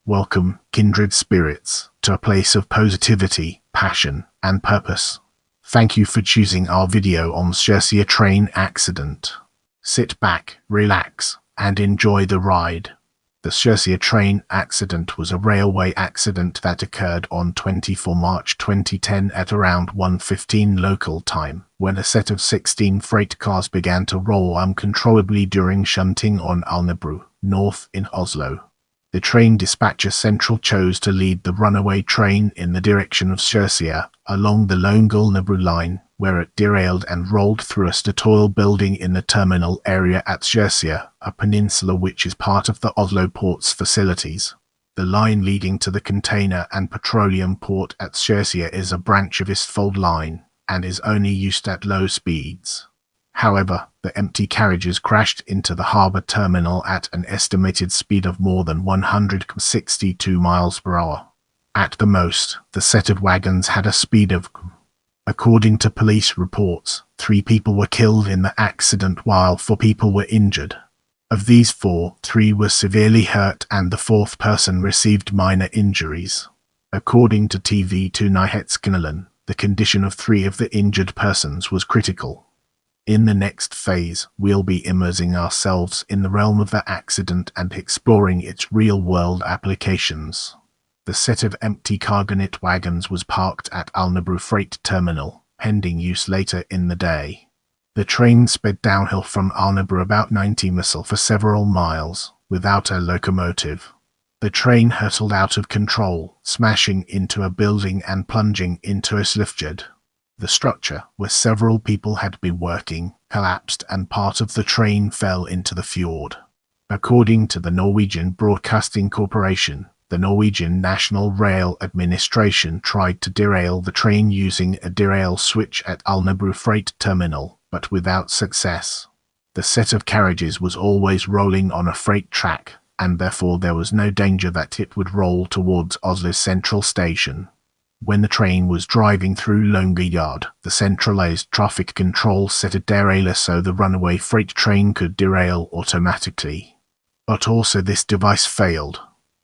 Welcome, kindred spirits, to a place of positivity, passion, and purpose. Thank you for choosing our video on Sjursøya train accident. Sit back, relax, and enjoy the ride. The Sjursøya train accident was a railway accident that occurred on 24 March 2010 at around 1:15 local time, when a set of 16 freight cars began to roll uncontrollably during shunting on Alnabru, north in Oslo. The train dispatcher Central chose to lead the runaway train in the direction of Sjursøya, along the Alnabru Line, where it derailed and rolled through a Statoil building in the terminal area at Sjursøya, a peninsula which is part of the Oslo port's facilities. The line leading to the container and petroleum port at Sjursøya is a branch of Østfold Line, and is only used at low speeds. However, the empty carriages crashed into the harbour terminal at an estimated speed of more than 162 miles per hour. At the most, the set of wagons had a speed of. According to police reports, 3 people were killed in the accident while 4 people were injured. Of these 4, 3 were severely hurt and the 4th person received minor injuries. According to TV2 Nyhetskanalen, the condition of 3 of the injured persons was critical. In the next phase, we'll be immersing ourselves in the realm of the accident and exploring its real-world applications. The set of empty cargonet wagons was parked at Alnabru Freight Terminal, pending use later in the day. The train sped downhill from Alnabru about 90 miles for several miles, without a locomotive. The train hurtled out of control, smashing into a building and plunging into a slifjord. The structure, where several people had been working, collapsed and part of the train fell into the fjord. According to the Norwegian Broadcasting Corporation, the Norwegian National Rail Administration tried to derail the train using a derail switch at Alnabru Freight Terminal, but without success. The set of carriages was always rolling on a freight track, and therefore there was no danger that it would roll towards Oslo Central Station. When the train was driving through Loenga yard, the centralized traffic control set a derailer so the runaway freight train could derail automatically. But also this device failed.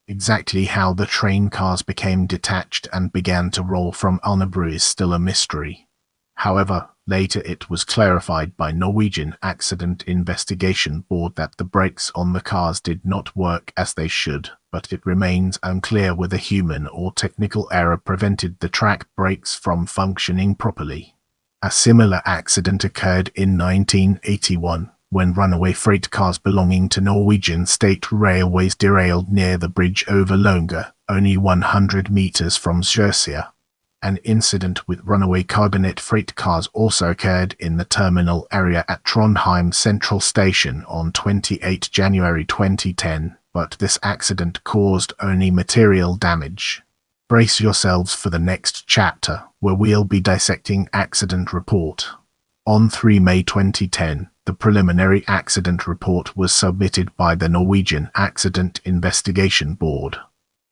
Exactly how the train cars became detached and began to roll from Alnabru is still a mystery. However, later it was clarified by Norwegian Accident Investigation Board that the brakes on the cars did not work as they should, but it remains unclear whether human or technical error prevented the track brakes from functioning properly. A similar accident occurred in 1981, when runaway freight cars belonging to Norwegian State Railways derailed near the bridge over Loenga, only 100 meters from Sjursøya. An incident with runaway cargonet freight cars also occurred in the terminal area at Trondheim Central Station on 28 January 2010, but this accident caused only material damage. Brace yourselves for the next chapter, where we'll be dissecting accident report. On 3 May 2010, the preliminary accident report was submitted by the Norwegian Accident Investigation Board.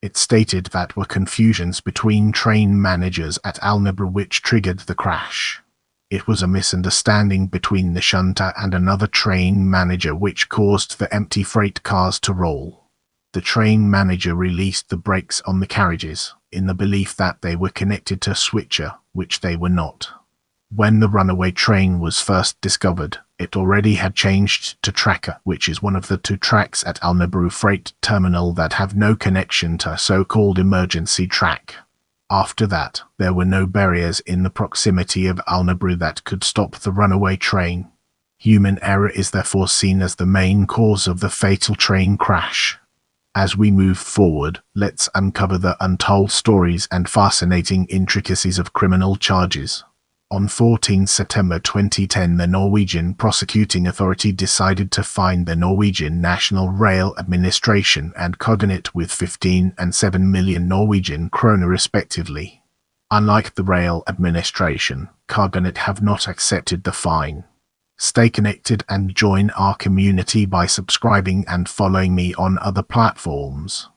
It stated that were confusions between train managers at Alnabru which triggered the crash. It was a misunderstanding between the shunter and another train manager which caused the empty freight cars to roll. The train manager released the brakes on the carriages, in the belief that they were connected to a switcher, which they were not. When the runaway train was first discovered, it already had changed to tracker, which is one of the 2 tracks at Alnabru Freight Terminal that have no connection to a so-called emergency track. After that, there were no barriers in the proximity of Alnabru that could stop the runaway train. Human error is therefore seen as the main cause of the fatal train crash. As we move forward, let's uncover the untold stories and fascinating intricacies of criminal charges. On 14 September 2010, the Norwegian Prosecuting Authority decided to fine the Norwegian National Rail Administration and Cargonet with 15 and 7 million Norwegian kroner respectively. Unlike the Rail Administration, Cargonet have not accepted the fine. Stay connected and join our community by subscribing and following me on other platforms.